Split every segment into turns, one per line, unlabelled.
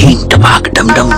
Ching tabak dum dum.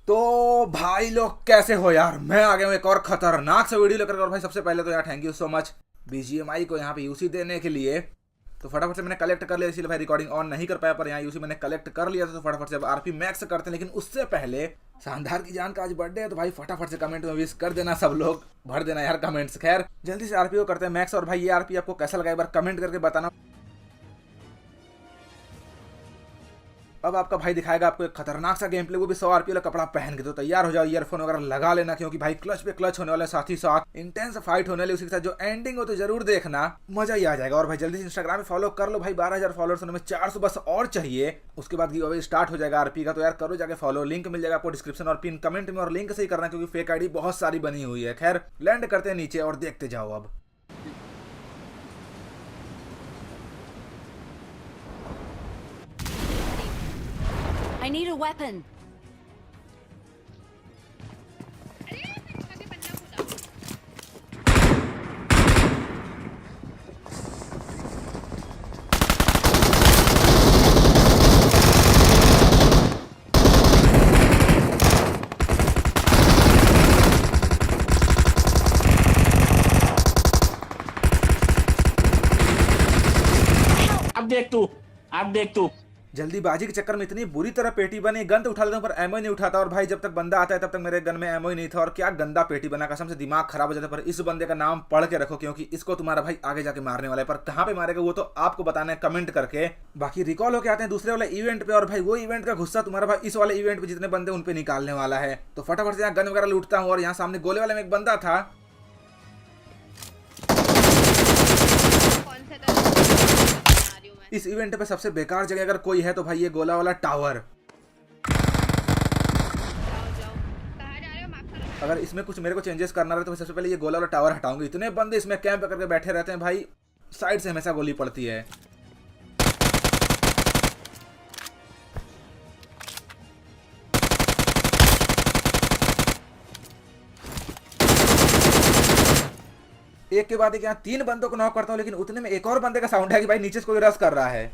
तो भाई लोग कैसे हो यार, मैं आ गया हूँ एक और खतरनाक सा वीडियो लेकर। और भाई सबसे पहले तो यार thank you so much BGMI को यहाँ पे यूसी देने के लिए। तो फटाफट से मैंने कलेक्ट कर लिया, इसलिए भाई रिकॉर्डिंग ऑन नहीं कर पाया, पर यहाँ यूसी मैंने कलेक्ट कर लिया था। तो फटाफट से अब आरपी मैक्स करते हैं, लेकिन उससे पहले शानदार की जान का आज बर्थडे है, तो भाई फटाफट से कमेंट में विश कर देना, सब लोग भर देना यार कमेंट्स। खैर जल्दी से आरपी को करते हैं मैक्स। और भाई ये आरपी आपको कैसा लगा एक बार कमेंट करके बताना। अब आपका भाई दिखाएगा आपको एक खतरनाक सा गेम प्ले, वो भी 100 आरपी वाला कपड़ा पहन के। तो तैयार हो जाओ, ईयरफोन वगैरह लगा लेना, क्योंकि भाई क्लच पे क्लच होने वाला, साथ ही साथ इंटेंस फाइट होने वाली। उसके साथ जो एंडिंग हो तो जरूर देखना, मजा ही आ जाएगा। और भाई जल्दी से इंस्टाग्राम में फॉलो कर लो भाई, 12,000 फॉलोअर्स होने में 400 बस और चाहिए। उसके बाद गिव अवे स्टार्ट हो जाएगा आरपी का। तो यार करो जाके फॉलो, लिंक मिल जाएगा आपको डिस्क्रिप्शन और पिन कमेंट में। और लिंक से ही करना, क्योंकि फेक आईडी बहुत सारी बनी हुई है। खैर लैंड करते हैं नीचे और देखते जाओ अब।
I need a weapon.
अब देख तू
जल्दीबाजी के चक्कर में इतनी बुरी तरह पेटी बनी, गन तो उठा लेता हूं पर एमओ ही नहीं उठाता। और भाई जब तक बंदा आता है तब तक मेरे गन में एमओ ही नहीं था। और क्या गंदा पेटी बना, कसम से दिमाग खराब हो जाता है। पर इस बंदे का नाम पढ़ के रखो, क्योंकि इसको तुम्हारा भाई आगे जाके मारने वाला है। पर कहां पे मारेगा वो तो आपको बताना है कमेंट करके। बाकी रिकॉल होके आते हैं दूसरे वाले इवेंट पे। और भाई वो इवेंट का गुस्सा तुम्हारा भाई इस वाले इवेंट पे जितने बंदे उन पे निकालने वाला है। तो फटाफट से यहाँ गन वगैरह लूटता हूँ। और यहाँ सामने गोले वाले में एक बंदा था, इस इवेंट पे सबसे बेकार जगह अगर कोई है तो भाई ये गोला वाला टावर। अगर इसमें कुछ मेरे को चेंजेस करना रहे तो सबसे पहले ये गोला वाला टावर हटाऊंगी। इतने बंदे इसमें कैंप करके बैठे रहते हैं भाई, साइड से हमेशा गोली पड़ती है। एक के बाद एक यहाँ 3 बंदों को नॉक करता हूँ, लेकिन उतने में एक और बंदे का साउंड है कि भाई नीचे से कोई रश कर रहा है।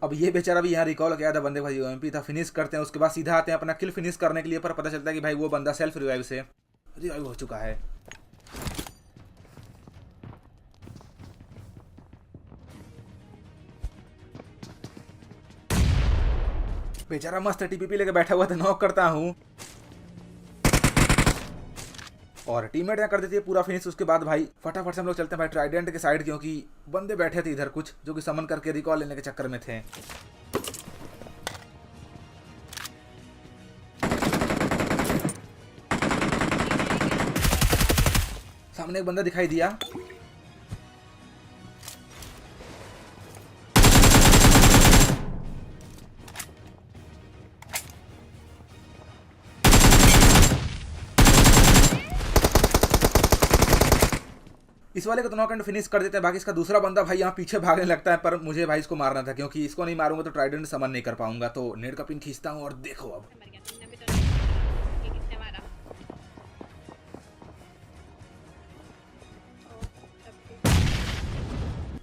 अब ये बेचारा भी यहाँ रिकॉल किया था, बंदे भाई ओएमपी था। फिनिश करते हैं, उसके बाद सीधा आते हैं अपना किल फिनिश करने के लिए। पर पता चलता है कि भाई वो बंदा सेल्फ रिवाइव से रिवाइव हो चुका है। बेचारा मस्त टीपीपी लेके बैठा हुआ था, नॉक करता हूं और टीममेट यहाँ कर देती है पूरा फिनिश। उसके बाद भाई फटाफट से हम लोग चलते हैं भाई ट्राइडेंट के साइड, क्योंकि बंदे बैठे थे इधर कुछ जो कि समन करके रिकॉल लेने के चक्कर में थे। सामने एक बंदा दिखाई दिया, इस वाले को तो नॉक एंड फिनिश कर देते हैं। बाकी इसका दूसरा बंदा भाई यहाँ पीछे भागने लगता है, पर मुझे भाई इसको मारना था, क्योंकि इसको नहीं मारूंगा तो ट्राइडेंट समन नहीं कर पाऊंगा। तो नेट का पिन खींचता हूँ और देखो अब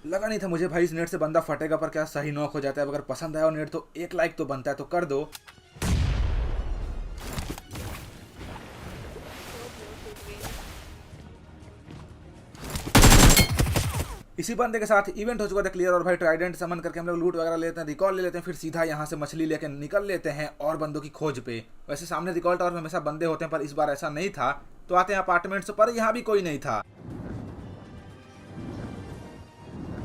लगा नहीं था मुझे भाई इस नेट से बंदा फटेगा, पर क्या सही नॉक हो जाता है। अगर पसंद आया और नेट तो एक लाइक तो बनता है, तो कर दो। इसी बंदे के साथ इवेंट हो चुका था क्लियर और भाई ट्राइडेंट समन करके हम लोग लूट वगैरह लेते हैं, रिकॉल ले लेते हैं, फिर सीधा यहाँ से मछली लेके निकल लेते हैं और बंदों की खोज पे। वैसे सामने रिकॉल टावर में हमेशा बंदे होते हैं पर इस बार ऐसा नहीं था। तो आते हैं अपार्टमेंट्स पर, यहाँ भी कोई नहीं था।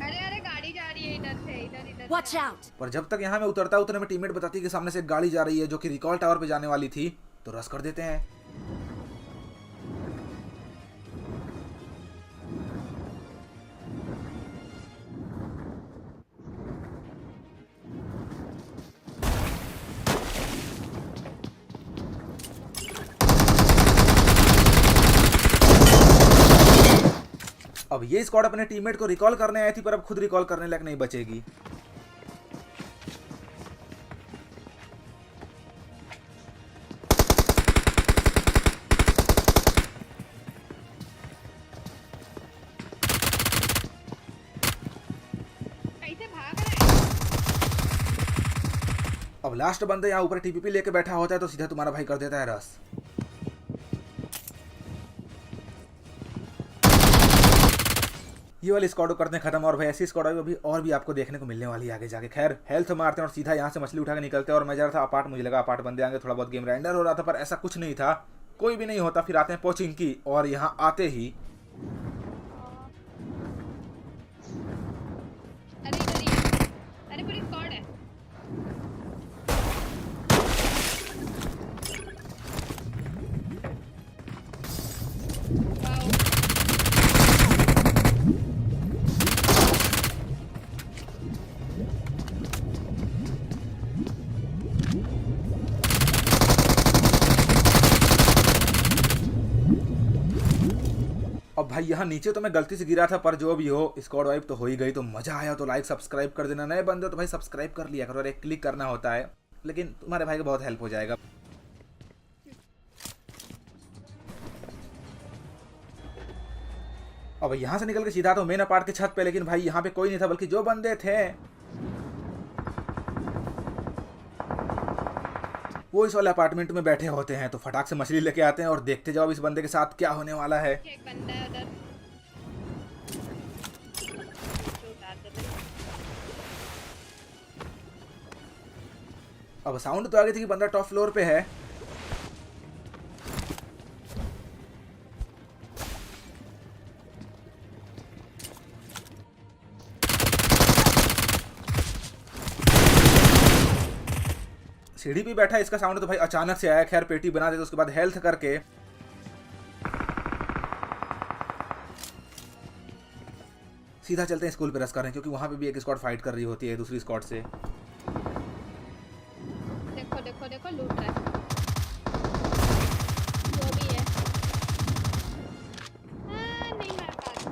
अरे गाड़ी जा रही है इधर से, इधर
Watch out!
पर जब तक यहाँ में उतरता उतने में टीममेट बताती है कि सामने से एक गाड़ी जा रही है जो कि रिकॉल टावर पे जाने वाली थी, तो रश कर देते हैं। अब ये स्क्वाड अपने टीममेट को रिकॉल करने आई थी पर अब खुद रिकॉल करने लायक नहीं बचेगी।
कैसे भाग रहा है?
अब लास्ट बंदे यहाँ ऊपर टीपीपी लेके बैठा होता है तो सीधा तुम्हारा भाई कर देता है रस। ये वाली स्क्वाड को करते हैं खत्म और भाई ऐसी स्क्वाड अभी और भी आपको देखने को मिलने वाली है आगे जाके। खैर हेल्थ मारते हैं और सीधा यहाँ से मछली उठा के निकलते हैं। और मैं जा रहा था अपार्ट, मुझे लगा अपार्ट बंदे आएंगे, थोड़ा बहुत गेम रेंडर हो रहा था पर ऐसा कुछ नहीं था, कोई भी नहीं होता। फिर आते हैं पोचिंकी और यहाँ आते ही
अरे इधर ही है। अरे पूरी स्क्वाड है। वाओ।
अब भाई यहाँ नीचे तो मैं गलती से गिरा था पर जो भी हो स्क्वाड वाइप तो हो ही गई। तो मजा आया तो लाइक सब्सक्राइब कर देना, नए बंदे हो तो भाई सब्सक्राइब कर लिया करो और एक क्लिक करना होता है, लेकिन तुम्हारे भाई को बहुत हेल्प हो जाएगा। अब यहाँ से निकल के सीधा तो मेन अपार्ट के छत पे, लेकिन भाई यहाँ पे कोई नहीं था बल्कि जो बंदे थे वो इस वाले अपार्टमेंट में बैठे होते हैं। तो फटाक से मछली लेके आते हैं और देखते जाओ इस बंदे के साथ क्या होने वाला है।
एक बंदा है उधर। उतार दे दे।
अब साउंड तो आ गई थी कि बंदा टॉप फ्लोर पे है। सीढ़ी पे बैठा है, इसका साउंड तो भाई अचानक से आया। खैर पेटी बना देते उसके बाद हेल्थ करके सीधा चलते हैं स्कूल पे रस कर रहे हैं, क्योंकि वहां पे भी एक स्क्वाड फाइट कर रही होती है दूसरी स्क्वाड से।
देखो देखो देखो लूट रहा है जो भी है। नहीं मार पा रही।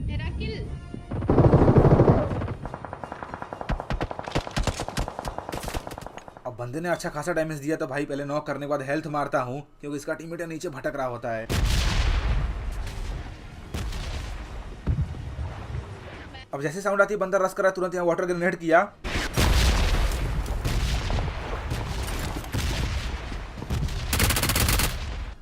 मेरा किल।
अब बंदे ने अच्छा खासा डैमेज दिया तो भाई पहले नॉक करने के बाद हेल्थ मारता हूं, क्योंकि इसका टीममेट नीचे भटक रहा होता है। अब जैसे साउंड आती है बंदा रस करा, तुरंत यहाँ वाटर ग्रेनेड किया।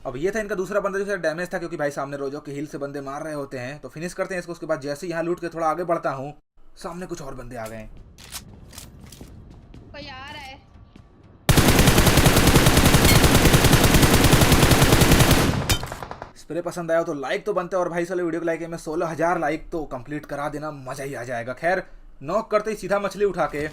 अब ये था इनका दूसरा बंदा जो डैमेज था, क्योंकि भाई सामने रोजो के हिल से बंदे मार रहे होते हैं। तो फिनिश करते हैं इसको। उसके बाद जैसे यहाँ लूट के थोड़ा आगे बढ़ता हूँ, सामने कुछ और बंदे आ गए।
कोई आ रहा है।
स्प्रे पसंद आया तो लाइक तो बनते हैं, और भाई साले वीडियो को लाइक में 16,000 लाइक तो कंप्लीट करा देना, मजा ही आ जाएगा। खैर नॉक करते ही सीधा मछली उठा के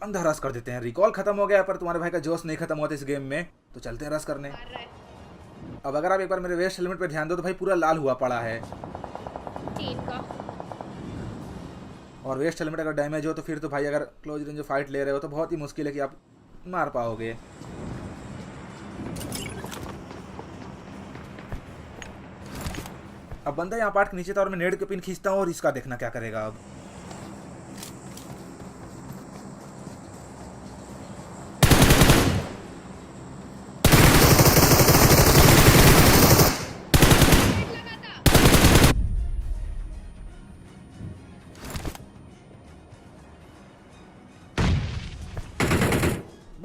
अंधा रस कर देते हैं। रिकॉल खत्म हो गया पर तुम्हारे भाई का जोश नहीं खत्म होता इस गेम में, तो चलते हैं रस करने।
मार रहा है।
अब अगर आप एक बार मेरे वेस्ट हेलमेट पे ध्यान दो तो भाई पूरा लाल हुआ पड़ा है,
3 का।
और वेस्ट हेलमेट अगर डैमेज हो तो फिर तो भाई अगर क्लोज रेंज फाइट ले रहे हो तो बहुत ही मुश्किल है कि आप मार पाओगे। अब बंदा यहाँ पार्ट के नीचे था और मैं नेड के पिन खींचता हूँ और इसका देखना क्या करेगा। अब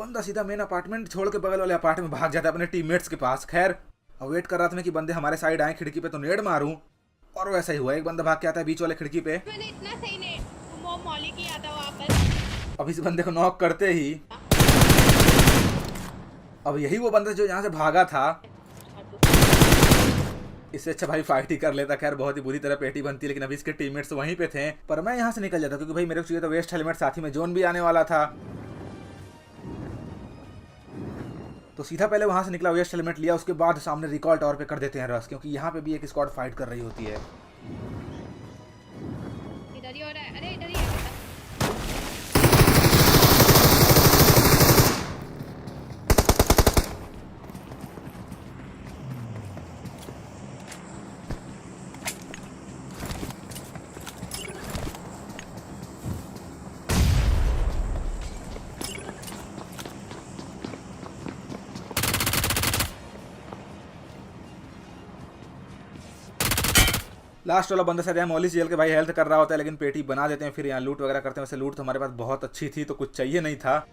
बंदा सीधा मेन अपार्टमेंट छोड़ के बगल वाले अपार्टमेंट में भाग जाता है अपने टीममेट्स के पास। खैर अब वेट कर रहा था मैं कि बंदे हमारे साइड आए खिड़की पे तो नेड मारूं, और वैसा ही हुआ। एक बंदा भाग के आता है बीच वाले खिड़की पे।
मैंने इतना सही ने वो मौली किया था वहाँ पर।
अब इस बंदे को नॉक करते ही अब यही वो बंदा जो यहाँ से भागा था, इससे अच्छा भाई फाइट ही कर लेता। खैर बहुत ही बुरी तरह पेटी बनती, लेकिन अभी इसके टीममेट्स वहीं पे थे। पर मैं यहाँ से निकल जाता क्योंकि भाई मेरे को चाहिए था वेस्ट हेलमेट, साथ ही में जोन भी आने वाला था। तो सीधा पहले वहां से निकला, वेस्ट हेलमेट लिया, उसके बाद सामने रिकॉल टावर पे कर देते हैं रश, क्योंकि यहाँ पे भी एक स्क्वाड फाइट कर रही होती है।
इधर ही हो रहा है। अरे इधर ही है।
लास्ट वाला बंदा शायद यहाँ मॉलिस जेल के भाई हेल्थ कर रहा होता है, लेकिन पेटी बना देते हैं, फिर यहाँ लूट वगैरह करते हैं। वैसे लूट तो हमारे पास बहुत अच्छी थी तो कुछ चाहिए नहीं था।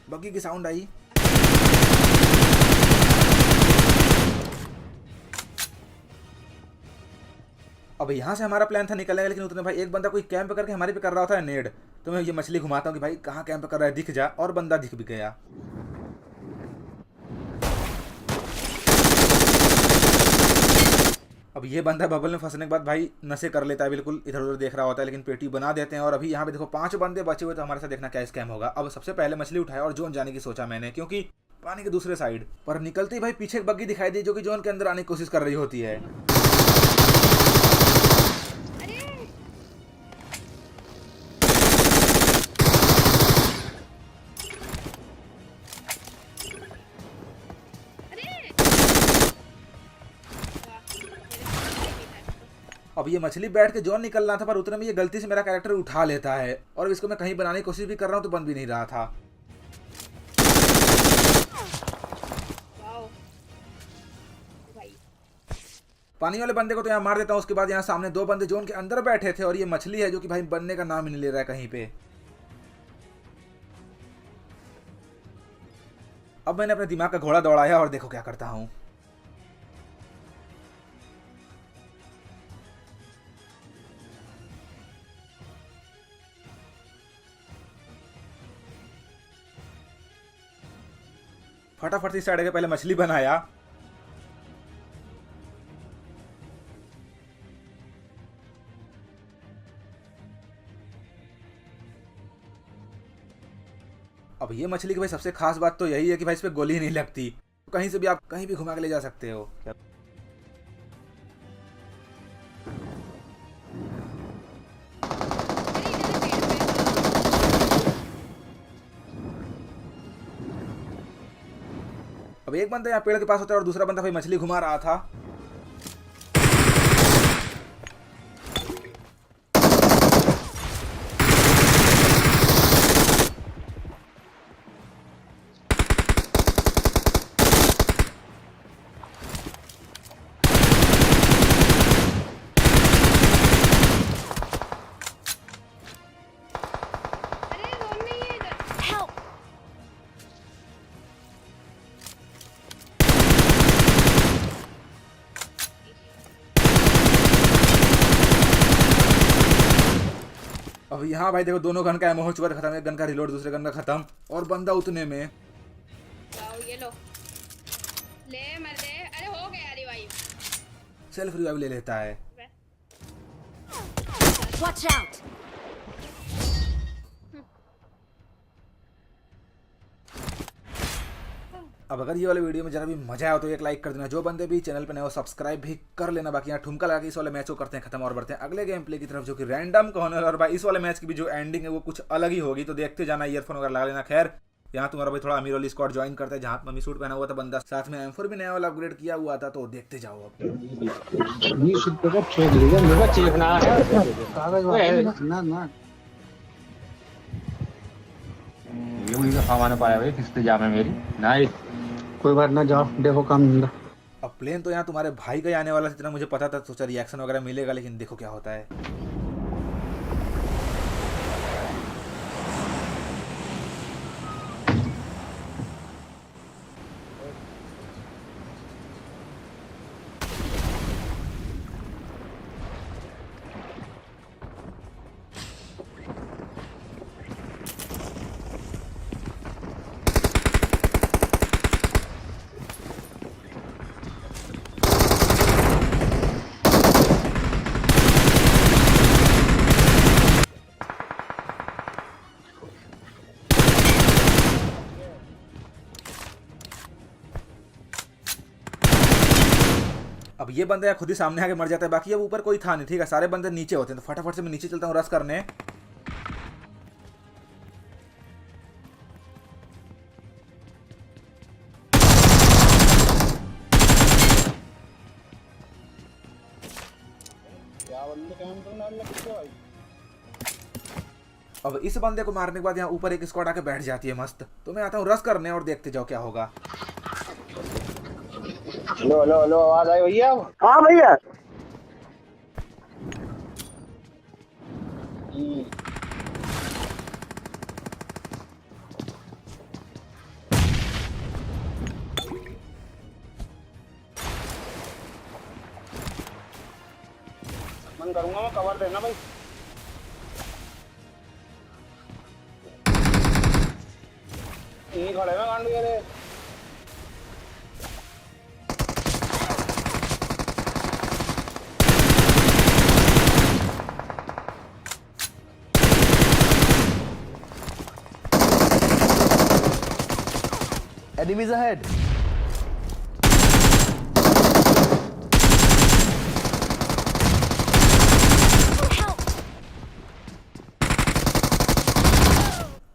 बग्गी की साउंड आई। अब यहाँ से हमारा प्लान था निकलने का, लेकिन उतने भाई एक बंदा कोई कैंप करके हमारे पे कर रहा होता है नेड। तो मैं ये मछली घुमाता हूँ कि भाई कहाँ कैंप कर रहा है, दिख जा, और बंदा दिख भी गया। अब ये बंदा बबल में फंसने के बाद भाई नशे कर लेता है, बिल्कुल इधर उधर देख रहा होता है, लेकिन पेटी बना देते हैं। और अभी यहाँ पे देखो 5 बंदे बचे हुए, तो हमारे साथ देखना क्या स्कैम होगा। अब सबसे पहले मछली उठाया और जोन जाने की सोचा मैंने, क्योंकि पानी के दूसरे साइड पर निकलते ही भाई पीछे एक बग्गी दिखाई दी जो कि जोन के अंदर आने की कोशिश कर रही होती है। अब ये मछली बैठ के जोन निकलना था, पर उतने में ये गलती से मेरा कैरेक्टर उठा लेता है, और इसको मैं कहीं बनाने की कोशिश भी कर रहा हूँ तो बन भी नहीं रहा था। पानी वाले बंदे को तो यहाँ मार देता हूँ। उसके बाद यहाँ सामने 2 बंदे जोन के अंदर बैठे थे, और ये मछली है जो कि भाई बनने का नाम ही नहीं ले रहा है कहीं पे। अब मैंने अपने दिमाग का घोड़ा दौड़ाया और देखो क्या करता हूँ। फटाफट से साइड के पहले मछली बनाया, अब ये मछली की भाई सबसे खास बात तो यही है कि भाई इस पे गोली नहीं लगती, कहीं से भी आप कहीं भी घुमा के ले जा सकते हो। अब एक बंदा यहाँ पेड़ के पास होता है और दूसरा बंदा भाई मछली घुमा रहा था। अब यहाँ भाई देखो दोनों गन का एमो हो चुका था खत्म, एक गन का रिलोड दूसरे गन का खत्म, और बंदा उतने में
ये लो ले मर दे। अरे हो गया रिवाइव,
सेल्फ रिवाइव ले लेता है।
Watch out!
अब अगर ये वाले वीडियो में जरा भी मजा आया तो एक लाइक कर देना, जो बंदे भी चैनल पे नए हो सब्सक्राइब भी कर लेना। बाकी यहाँ ठुमका लगा के इस वाले मैच को करते हैं खत्म और बढ़ते हैं अगले गेम प्ले की तरफ, जो कि रैंडम का होने वाला। और भाई इस वाले मैच की भी जो एंडिंग है वो कुछ अलग ही होगी, तो देखते जाना, ईयरफोन वगैरह लगा लेना। खैर यहाँ तुम्हारा भाई थोड़ा अमीर वाली स्क्वाड ज्वाइन करता है, जहाँ मम्मी सूट पहना हुआ था बंदा, साथ में M4 भी नया वाला अपग्रेड किया हुआ था, तो देखते जाओ। अब
ये मुझे सामान पाया भाई किस जाम है मेरी नाइस।
कोई बात ना, जाओ देखो काम धंधा।
अब प्लेन तो यहाँ तुम्हारे भाई का ही आने वाला था, जितना मुझे पता था, सोचा रिएक्शन वगैरह मिलेगा, लेकिन देखो क्या होता है। अब ये बंदा खुद ही सामने आके मर जाता है, बाकी अब ऊपर कोई था नहीं, ठीक है, सारे बंदे नीचे होते हैं। तो फटाफट से मैं नीचे चलता हूँ रश करने। अब इस बंदे को मारने के बाद यहाँ ऊपर एक स्क्वाड आके बैठ जाती है मस्त। तो मैं आता हूँ रश करने और देखते जाओ क्या होगा।
हेलो हेलो हेलो, आवाज आई भैया?
हाँ भैया।
मन करूंगा मैं, कवर देना भाई। यहीं खड़े हैं गांड के।
Enemies ahead.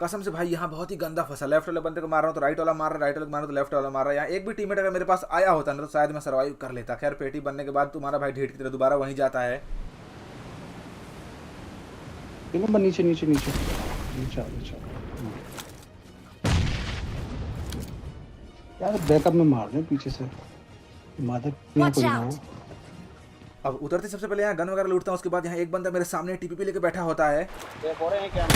कसम से भाई यहाँ बहुत ही गंदा फंसा। लेफ्ट वाले बंदे को मार रहा हूँ तो राइट वाला मार रहा है, राइट वाले को मार रहा हूँ तो लेफ्ट वाला मार रहा है। यहाँ एक भी टीममेट अगर मेरे पास आया होता ना तो शायद मैं सर्वाइव कर लेता। खैर पेटी बनने के बाद तुम्हारा भाई ढीठ की तरह दोबारा वहीं जाता है।
नीचे नीचे नीचे नीचे नीचे यार, बैकअप में मार रहे पीछे से।
Watch out.
अब उतरते सबसे पहले यहाँ गन वगैरह लूटता हूँ। उसके बाद यहाँ एक बंदा मेरे सामने टीपीपी लेके बैठा होता है।
देख रहे हैं क्या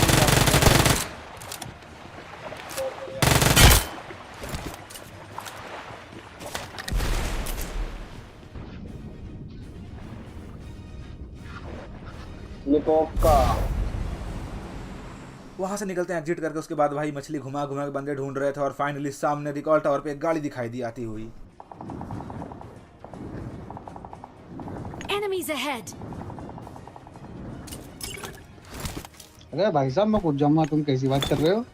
का।
वहां से निकलते हैं एग्जिट करके। उसके बाद भाई मछली घुमा घुमा के बंदे ढूंढ रहे थे और फाइनली सामने रिकॉल टावर पे एक गाड़ी दिखाई दी आती हुई।
Enemies ahead.
अरे भाई साहब, मैं कूद जाऊंगा, तुम कैसी बात कर रहे हो?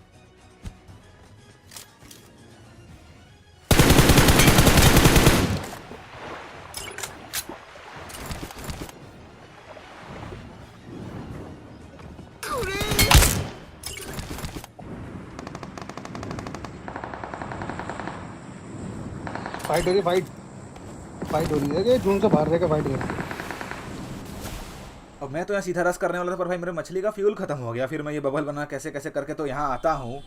फाइट हो रही, फाइट हो रही है। झुंड से बाहर रहकर फाइट कर रही है।
अब मैं तो यहाँ सीधा रस करने वाला था पर भाई मेरे मछली का फ्यूल खत्म हो गया। फिर मैं ये बबल बना कैसे कैसे करके तो यहाँ आता हूँ।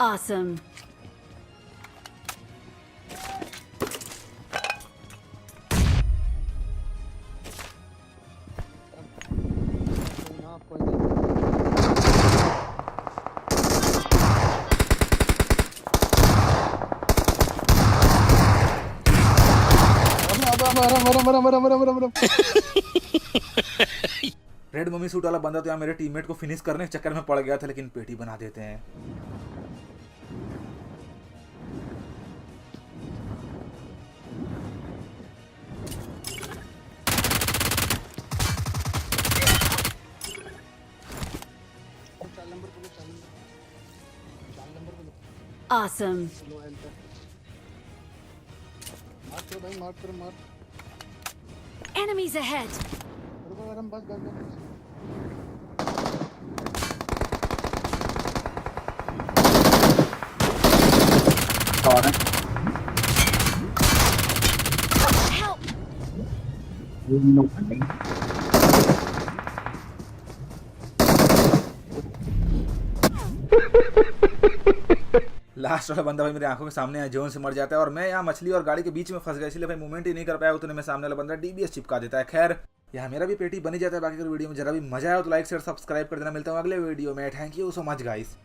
Awesome.
रेड मम्मी सूट वाला बंदा तो यहाँ मेरे टीममेट को फिनिश करने के चक्कर में पड़ गया था, लेकिन पेटी बना देते हैं।
Awesome. Enemies ahead. Help.
Last वाला बंदा भाई मेरी आंखों के सामने है, जोन से मर जाता है और मैं यहाँ मछली और गाड़ी के बीच में फंस गया, इसलिए भाई मूवमेंट ही नहीं कर पाया। उतने में सामने वाला बंदा डीबीएस चिपका देता है। खैर यहाँ मेरा भी पेटी बनी जाता है। बाकी अगर वीडियो में जरा भी मजा आया तो लाइक शेयर सब्सक्राइब कर देना। मिलता हूँ अगले वीडियो में। Thank you so much guys.